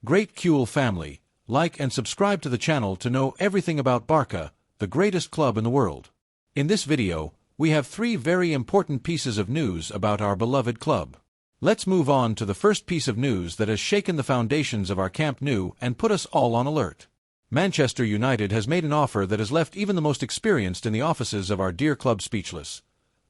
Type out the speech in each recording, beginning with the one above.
Great Cule family, like and subscribe to the channel to know everything about Barça, the greatest club in the world. In this video, we have 3 very important pieces of news about our beloved club. Let's move on to the first piece of news that has shaken the foundations of our Camp Nou and put us all on alert. Manchester United has made an offer that has left even the most experienced in the offices of our dear club speechless.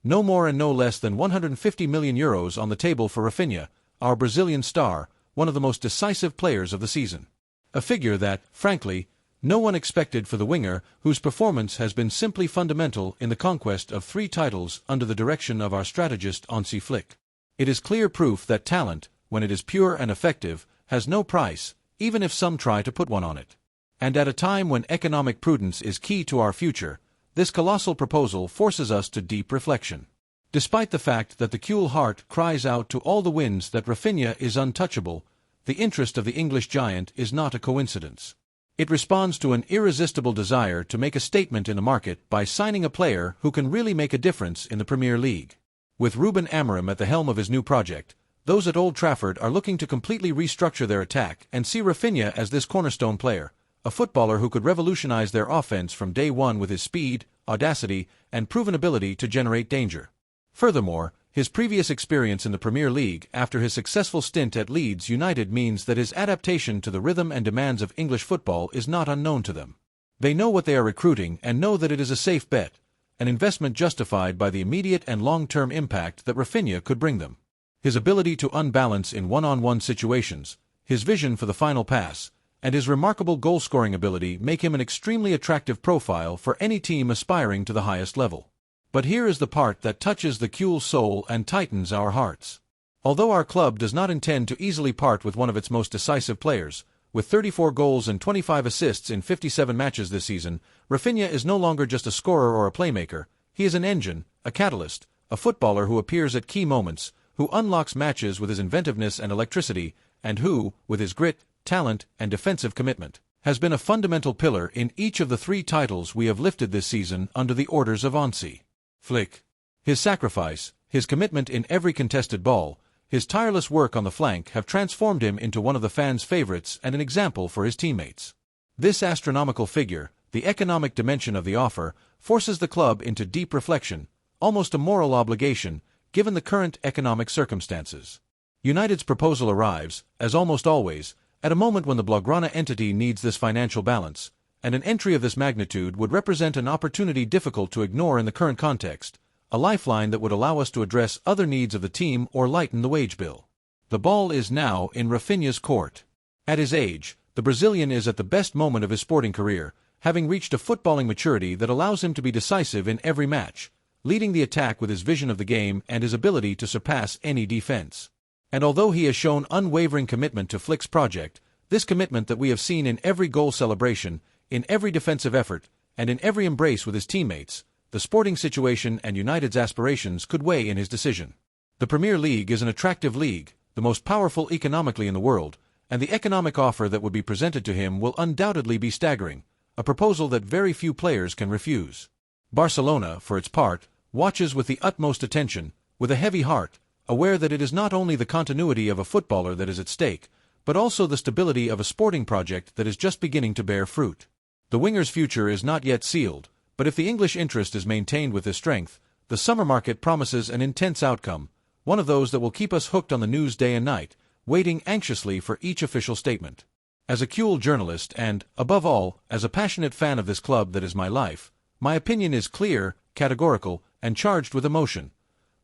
No more and no less than €150 million on the table for Raphinha, our Brazilian star, one of the most decisive players of the season. A figure that, frankly, no one expected for the winger, whose performance has been simply fundamental in the conquest of 3 titles under the direction of our strategist Hansi Flick. It is clear proof that talent, when it is pure and effective, has no price, even if some try to put one on it. And at a time when economic prudence is key to our future, this colossal proposal forces us to deep reflection. Despite the fact that the Cule heart cries out to all the winds that Raphinha is untouchable, the interest of the English giant is not a coincidence. It responds to an irresistible desire to make a statement in the market by signing a player who can really make a difference in the Premier League. With Ruben Amorim at the helm of his new project, those at Old Trafford are looking to completely restructure their attack and see Raphinha as this cornerstone player, a footballer who could revolutionize their offense from day one with his speed, audacity, and proven ability to generate danger. Furthermore, his previous experience in the Premier League after his successful stint at Leeds United means that his adaptation to the rhythm and demands of English football is not unknown to them. They know what they are recruiting and know that it is a safe bet, an investment justified by the immediate and long-term impact that Raphinha could bring them. His ability to unbalance in one-on-one situations, his vision for the final pass, and his remarkable goal-scoring ability make him an extremely attractive profile for any team aspiring to the highest level. But here is the part that touches the Cule soul and tightens our hearts. Although our club does not intend to easily part with one of its most decisive players, with 34 goals and 25 assists in 57 matches this season, Raphinha is no longer just a scorer or a playmaker. He is an engine, a catalyst, a footballer who appears at key moments, who unlocks matches with his inventiveness and electricity, and who, with his grit, talent, and defensive commitment, has been a fundamental pillar in each of the 3 titles we have lifted this season under the orders of Hansi Flick. His sacrifice, his commitment in every contested ball, his tireless work on the flank have transformed him into one of the fans' favorites and an example for his teammates. This astronomical figure, the economic dimension of the offer, forces the club into deep reflection, almost a moral obligation, given the current economic circumstances. United's proposal arrives, as almost always, at a moment when the Blaugrana entity needs this financial balance, and an entry of this magnitude would represent an opportunity difficult to ignore in the current context, a lifeline that would allow us to address other needs of the team or lighten the wage bill. The ball is now in Raphinha's court. At his age, the Brazilian is at the best moment of his sporting career, having reached a footballing maturity that allows him to be decisive in every match, leading the attack with his vision of the game and his ability to surpass any defense. And although he has shown unwavering commitment to Flick's project, this commitment that we have seen in every goal celebration, in every defensive effort, and in every embrace with his teammates, the sporting situation and United's aspirations could weigh in his decision. The Premier League is an attractive league, the most powerful economically in the world, and the economic offer that would be presented to him will undoubtedly be staggering, a proposal that very few players can refuse. Barcelona, for its part, watches with the utmost attention, with a heavy heart, aware that it is not only the continuity of a footballer that is at stake, but also the stability of a sporting project that is just beginning to bear fruit. The winger's future is not yet sealed, but if the English interest is maintained with this strength, the summer market promises an intense outcome, one of those that will keep us hooked on the news day and night, waiting anxiously for each official statement. As a Cule journalist and, above all, as a passionate fan of this club that is my life, my opinion is clear, categorical, and charged with emotion.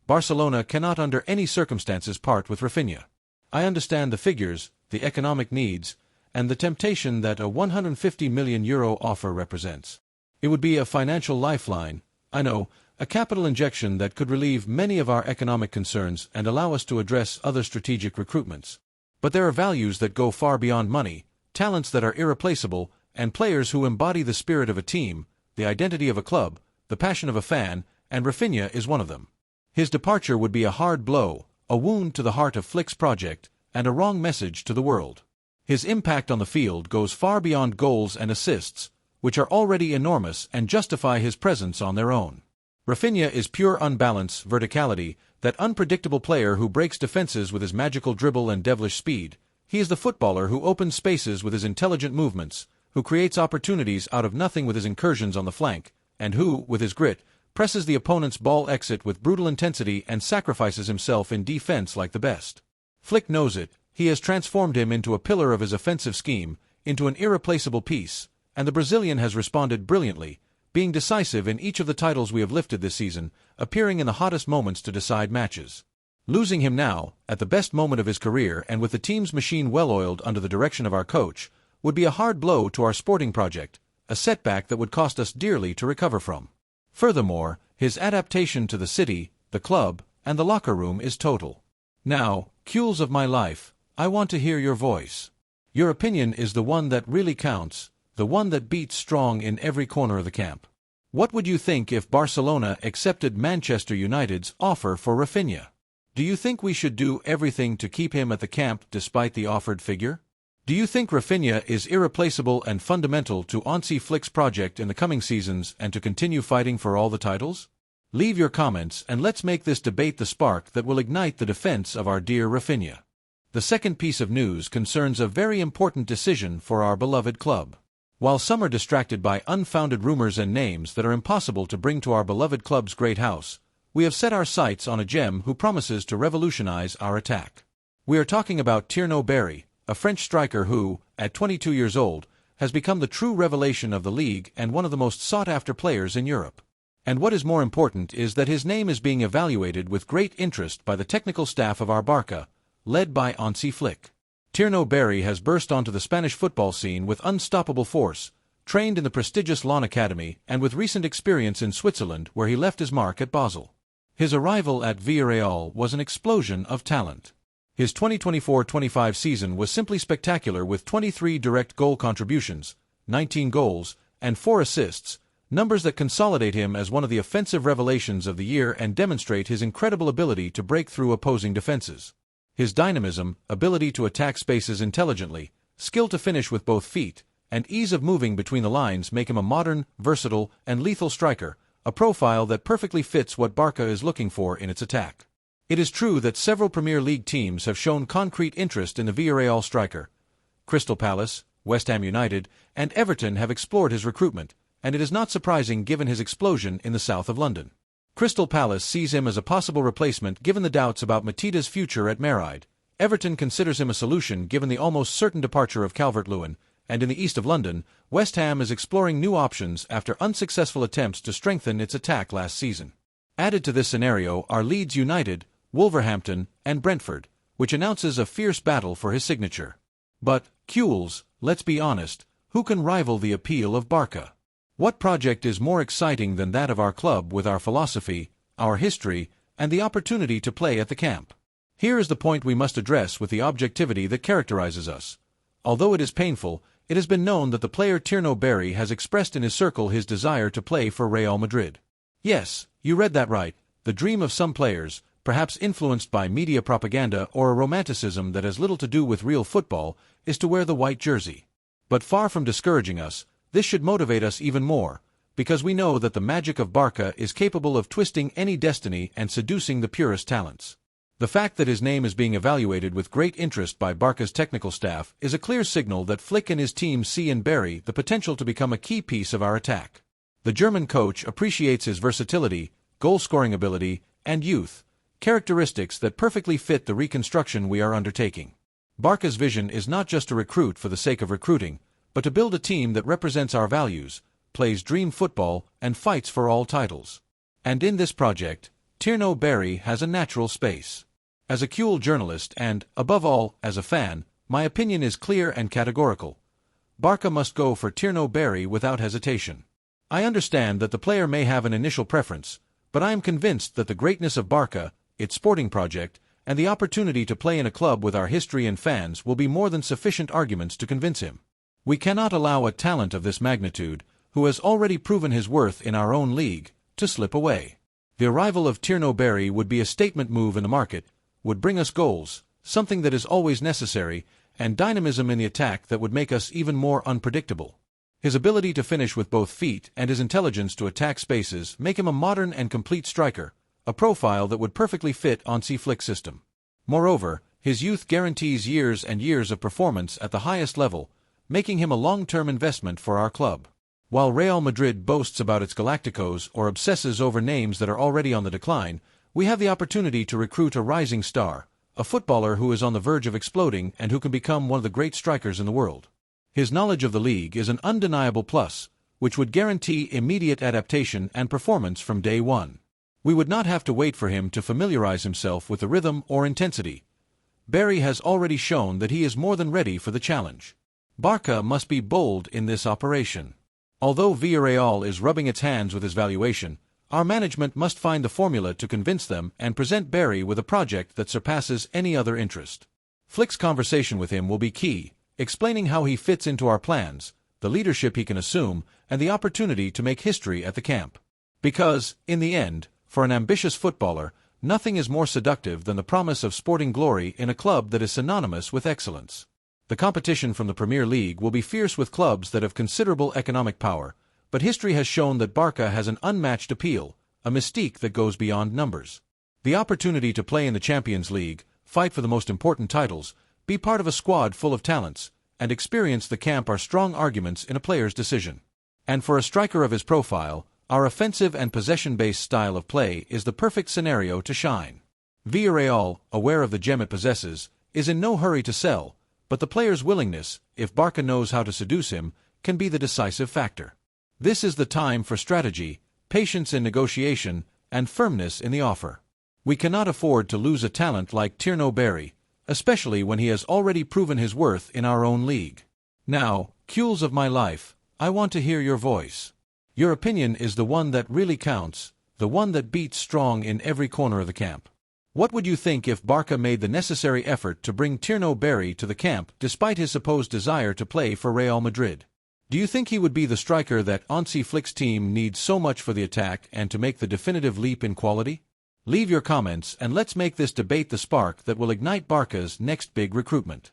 Barcelona cannot under any circumstances part with Raphinha. I understand the figures, the economic needs, and the temptation that a €150 million offer represents. It would be a financial lifeline, I know, a capital injection that could relieve many of our economic concerns and allow us to address other strategic recruitments. But there are values that go far beyond money, talents that are irreplaceable, and players who embody the spirit of a team, the identity of a club, the passion of a fan, and Raphinha is one of them. His departure would be a hard blow, a wound to the heart of Flick's project, and a wrong message to the world. His impact on the field goes far beyond goals and assists, which are already enormous and justify his presence on their own. Raphinha is pure unbalance, verticality, that unpredictable player who breaks defenses with his magical dribble and devilish speed. He is the footballer who opens spaces with his intelligent movements, who creates opportunities out of nothing with his incursions on the flank, and who, with his grit, presses the opponent's ball exit with brutal intensity and sacrifices himself in defense like the best. Flick knows it. He has transformed him into a pillar of his offensive scheme, into an irreplaceable piece, and the Brazilian has responded brilliantly, being decisive in each of the titles we have lifted this season, appearing in the hottest moments to decide matches. Losing him now, at the best moment of his career and with the team's machine well-oiled under the direction of our coach, would be a hard blow to our sporting project, a setback that would cost us dearly to recover from. Furthermore, his adaptation to the city, the club, and the locker room is total. Now, Kules of my life, I want to hear your voice. Your opinion is the one that really counts, the one that beats strong in every corner of the camp. What would you think if Barcelona accepted Manchester United's offer for Raphinha? Do you think we should do everything to keep him at the camp despite the offered figure? Do you think Raphinha is irreplaceable and fundamental to Hansi Flick's project in the coming seasons and to continue fighting for all the titles? Leave your comments and let's make this debate the spark that will ignite the defense of our dear Raphinha. The second piece of news concerns a very important decision for our beloved club. While some are distracted by unfounded rumors and names that are impossible to bring to our beloved club's great house, we have set our sights on a gem who promises to revolutionize our attack. We are talking about Tiero Berry, a French striker who, at 22 years old, has become the true revelation of the league and one of the most sought-after players in Europe. And what is more important is that his name is being evaluated with great interest by the technical staff of our Barça, led by Hansi Flick. Tiero Berry has burst onto the Spanish football scene with unstoppable force, trained in the prestigious Lawn Academy and with recent experience in Switzerland where he left his mark at Basel. His arrival at Villarreal was an explosion of talent. His 2024-25 season was simply spectacular with 23 direct goal contributions, 19 goals, and 4 assists, numbers that consolidate him as one of the offensive revelations of the year and demonstrate his incredible ability to break through opposing defenses. His dynamism, ability to attack spaces intelligently, skill to finish with both feet, and ease of moving between the lines make him a modern, versatile, and lethal striker, a profile that perfectly fits what Barça is looking for in its attack. It is true that several Premier League teams have shown concrete interest in the Villarreal striker. Crystal Palace, West Ham United, and Everton have explored his recruitment, and it is not surprising given his explosion in the south of London. Crystal Palace sees him as a possible replacement given the doubts about Matida's future at Meride. Everton considers him a solution given the almost certain departure of Calvert-Lewin, and in the east of London, West Ham is exploring new options after unsuccessful attempts to strengthen its attack last season. Added to this scenario are Leeds United, Wolverhampton, and Brentford, which announces a fierce battle for his signature. But, Kules, let's be honest, who can rival the appeal of Barça? What project is more exciting than that of our club with our philosophy, our history, and the opportunity to play at the camp? Here is the point we must address with the objectivity that characterizes us. Although it is painful, it has been known that the player Tiero Berry has expressed in his circle his desire to play for Real Madrid. Yes, you read that right, the dream of some players, perhaps influenced by media propaganda or a romanticism that has little to do with real football, is to wear the white jersey. But far from discouraging us, this should motivate us even more, because we know that the magic of Barça is capable of twisting any destiny and seducing the purest talents. The fact that his name is being evaluated with great interest by Barca's technical staff is a clear signal that Flick and his team see in Berry the potential to become a key piece of our attack. The German coach appreciates his versatility, goal-scoring ability, and youth, characteristics that perfectly fit the reconstruction we are undertaking. Barca's vision is not just to recruit for the sake of recruiting, but to build a team that represents our values, plays dream football, and fights for all titles. And in this project, Tiero Berry has a natural space. As a Kules journalist and, above all, as a fan, my opinion is clear and categorical. Barça must go for Tiero Berry without hesitation. I understand that the player may have an initial preference, but I am convinced that the greatness of Barça, its sporting project, and the opportunity to play in a club with our history and fans will be more than sufficient arguments to convince him. We cannot allow a talent of this magnitude, who has already proven his worth in our own league, to slip away. The arrival of Tiero Berry would be a statement move in the market, would bring us goals, something that is always necessary, and dynamism in the attack that would make us even more unpredictable. His ability to finish with both feet and his intelligence to attack spaces make him a modern and complete striker, a profile that would perfectly fit Hansi Flick's system. Moreover, His youth guarantees years and years of performance at the highest level, making him a long-term investment for our club. While Real Madrid boasts about its Galacticos or obsesses over names that are already on the decline, we have the opportunity to recruit a rising star, a footballer who is on the verge of exploding and who can become one of the great strikers in the world. His knowledge of the league is an undeniable plus, which would guarantee immediate adaptation and performance from day one. We would not have to wait for him to familiarize himself with the rhythm or intensity. Berry has already shown that he is more than ready for the challenge. Barça must be bold in this operation. Although Villarreal is rubbing its hands with his valuation, our management must find the formula to convince them and present Berry with a project that surpasses any other interest. Flick's conversation with him will be key, explaining how he fits into our plans, the leadership he can assume, and the opportunity to make history at the camp. Because, in the end, for an ambitious footballer, nothing is more seductive than the promise of sporting glory in a club that is synonymous with excellence. The competition from the Premier League will be fierce with clubs that have considerable economic power, but history has shown that Barça has an unmatched appeal, a mystique that goes beyond numbers. The opportunity to play in the Champions League, fight for the most important titles, be part of a squad full of talents, and experience the camp are strong arguments in a player's decision. And for a striker of his profile, our offensive and possession-based style of play is the perfect scenario to shine. Villarreal, aware of the gem it possesses, is in no hurry to sell, but the player's willingness, if Barça knows how to seduce him, can be the decisive factor. This is the time for strategy, patience in negotiation, and firmness in the offer. We cannot afford to lose a talent like Tiero Berry, especially when he has already proven his worth in our own league. Now, Cules of my life, I want to hear your voice. Your opinion is the one that really counts, the one that beats strong in every corner of the camp. What would you think if Barça made the necessary effort to bring Tiero Berry to the camp despite his supposed desire to play for Real Madrid? Do you think he would be the striker that Hansi Flick's team needs so much for the attack and to make the definitive leap in quality? Leave your comments and let's make this debate the spark that will ignite Barca's next big recruitment.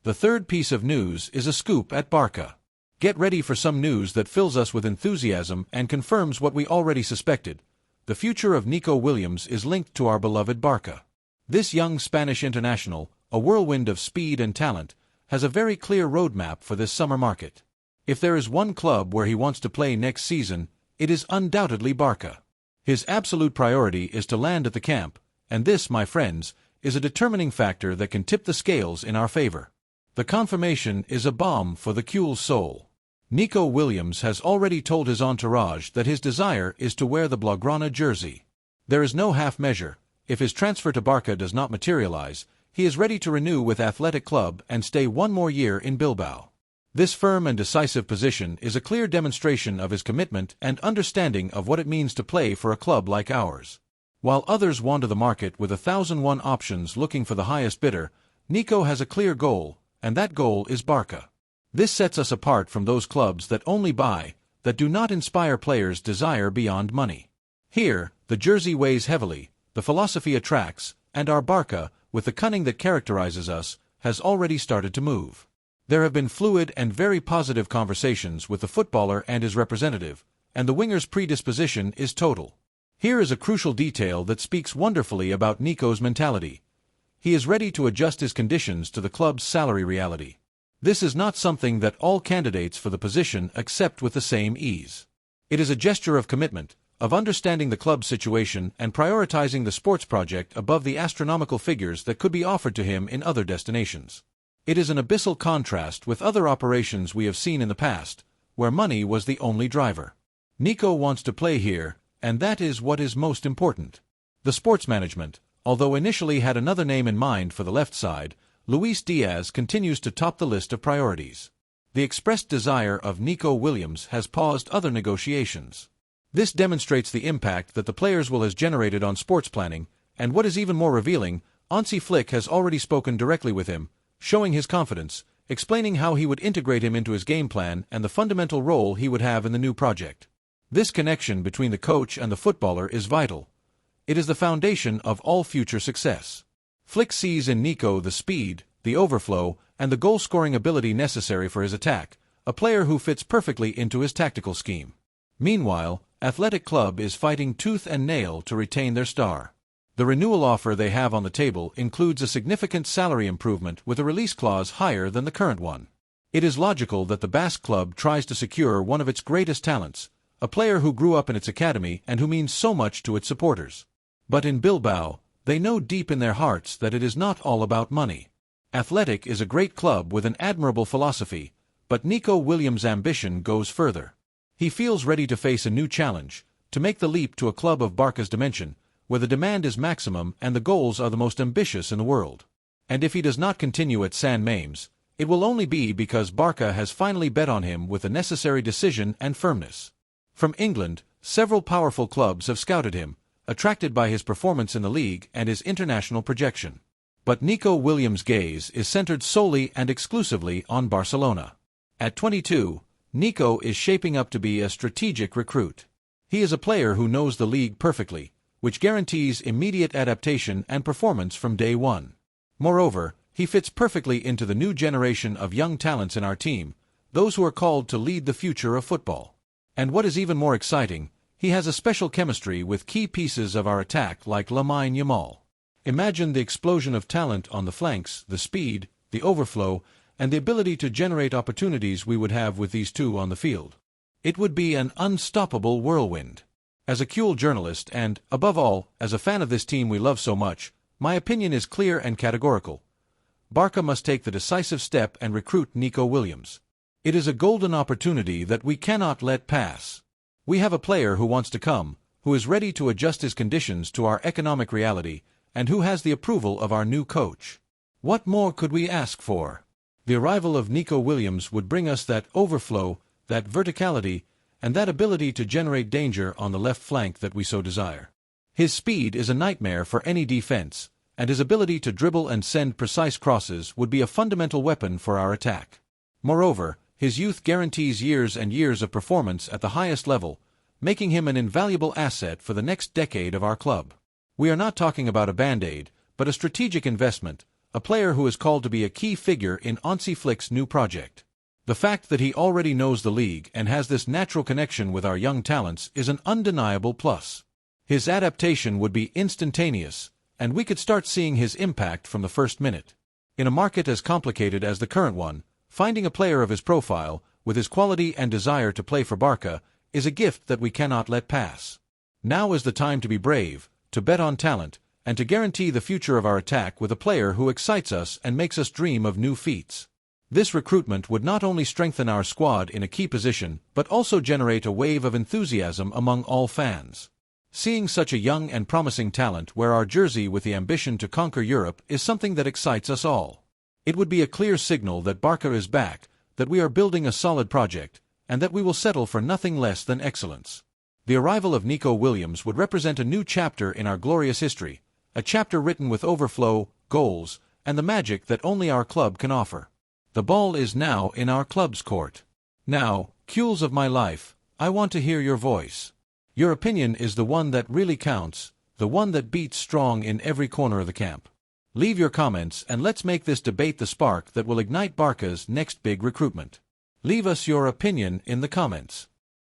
The third piece of news is a scoop at Barça. Get ready for some news that fills us with enthusiasm and confirms what we already suspected. The future of Nico Williams is linked to our beloved Barça. This young Spanish international, a whirlwind of speed and talent, has a very clear roadmap for this summer market. If there is one club where he wants to play next season, it is undoubtedly Barça. His absolute priority is to land at the camp, and this, my friends, is a determining factor that can tip the scales in our favor. The confirmation is a balm for the Cules' soul. Nico Williams has already told his entourage that his desire is to wear the Blaugrana jersey. There is no half measure. If his transfer to Barça does not materialize, he is ready to renew with Athletic Club and stay one more year in Bilbao. This firm and decisive position is a clear demonstration of his commitment and understanding of what it means to play for a club like ours. While others wander the market with 1,001 options looking for the highest bidder, Nico has a clear goal, and that goal is Barça. This sets us apart from those clubs that only buy, that do not inspire players' desire beyond money. Here, the jersey weighs heavily, the philosophy attracts, and our Barça, with the cunning that characterizes us, has already started to move. There have been fluid and very positive conversations with the footballer and his representative, and the winger's predisposition is total. Here is a crucial detail that speaks wonderfully about Nico's mentality. He is ready to adjust his conditions to the club's salary reality. This is not something that all candidates for the position accept with the same ease. It is a gesture of commitment, of understanding the club's situation and prioritizing the sports project above the astronomical figures that could be offered to him in other destinations. It is an abyssal contrast with other operations we have seen in the past, where money was the only driver. Nico wants to play here, and that is what is most important. The sports management, although initially had another name in mind for the left side, Luis Diaz continues to top the list of priorities. The expressed desire of Nico Williams has paused other negotiations. This demonstrates the impact that the players will has generated on sports planning, and what is even more revealing, Hansi Flick has already spoken directly with him, showing his confidence, explaining how he would integrate him into his game plan and the fundamental role he would have in the new project. This connection between the coach and the footballer is vital. It is the foundation of all future success. Flick sees in Nico the speed, the overflow, and the goal-scoring ability necessary for his attack, a player who fits perfectly into his tactical scheme. Meanwhile, Athletic Club is fighting tooth and nail to retain their star. The renewal offer they have on the table includes a significant salary improvement with a release clause higher than the current one. It is logical that the Basque club tries to secure one of its greatest talents, a player who grew up in its academy and who means so much to its supporters. But in Bilbao, they know deep in their hearts that it is not all about money. Athletic is a great club with an admirable philosophy, but Nico Williams' ambition goes further. He feels ready to face a new challenge, to make the leap to a club of Barca's dimension, where the demand is maximum and the goals are the most ambitious in the world. And if he does not continue at San Mamés, it will only be because Barca has finally bet on him with the necessary decision and firmness. From England, several powerful clubs have scouted him, attracted by his performance in the league and his international projection. But Nico Williams' gaze is centered solely and exclusively on Barcelona. At 22, Nico is shaping up to be a strategic recruit. He is a player who knows the league perfectly, which guarantees immediate adaptation and performance from day one. Moreover, he fits perfectly into the new generation of young talents in our team, those who are called to lead the future of football. And what is even more exciting, he has a special chemistry with key pieces of our attack like LAMINE YAMAL. Imagine the explosion of talent on the flanks, the speed, the overflow, and the ability to generate opportunities we would have with these two on the field. It would be an unstoppable whirlwind. As a CUEL journalist and, above all, as a fan of this team we love so much, my opinion is clear and categorical. Barca must take the decisive step and recruit Nico Williams. It is a golden opportunity that we cannot let pass. We have a player who wants to come, who is ready to adjust his conditions to our economic reality, and who has the approval of our new coach. What more could we ask for? The arrival of Nico Williams would bring us that overflow, that verticality, and that ability to generate danger on the left flank that we so desire. His speed is a nightmare for any defense, and his ability to dribble and send precise crosses would be a fundamental weapon for our attack. Moreover, his youth guarantees years and years of performance at the highest level, making him an invaluable asset for the next decade of our club. We are not talking about a band-aid, but a strategic investment, a player who is called to be a key figure in Hansi Flick's new project. The fact that he already knows the league and has this natural connection with our young talents is an undeniable plus. His adaptation would be instantaneous, and we could start seeing his impact from the first minute. In a market as complicated as the current one, finding a player of his profile, with his quality and desire to play for Barca, is a gift that we cannot let pass. Now is the time to be brave, to bet on talent, and to guarantee the future of our attack with a player who excites us and makes us dream of new feats. This recruitment would not only strengthen our squad in a key position, but also generate a wave of enthusiasm among all fans. Seeing such a young and promising talent wear our jersey with the ambition to conquer Europe is something that excites us all. It would be a clear signal that Barca is back, that we are building a solid project, and that we will settle for nothing less than excellence. The arrival of Nico Williams would represent a new chapter in our glorious history, a chapter written with overflow, goals, and the magic that only our club can offer. The ball is now in our club's court. Now, CUELs of my life, I want to hear your voice. Your opinion is the one that really counts, the one that beats strong in every corner of the camp. Leave your comments and let's make this debate the spark that will ignite Barca's next big recruitment. Leave us your opinion in the comments.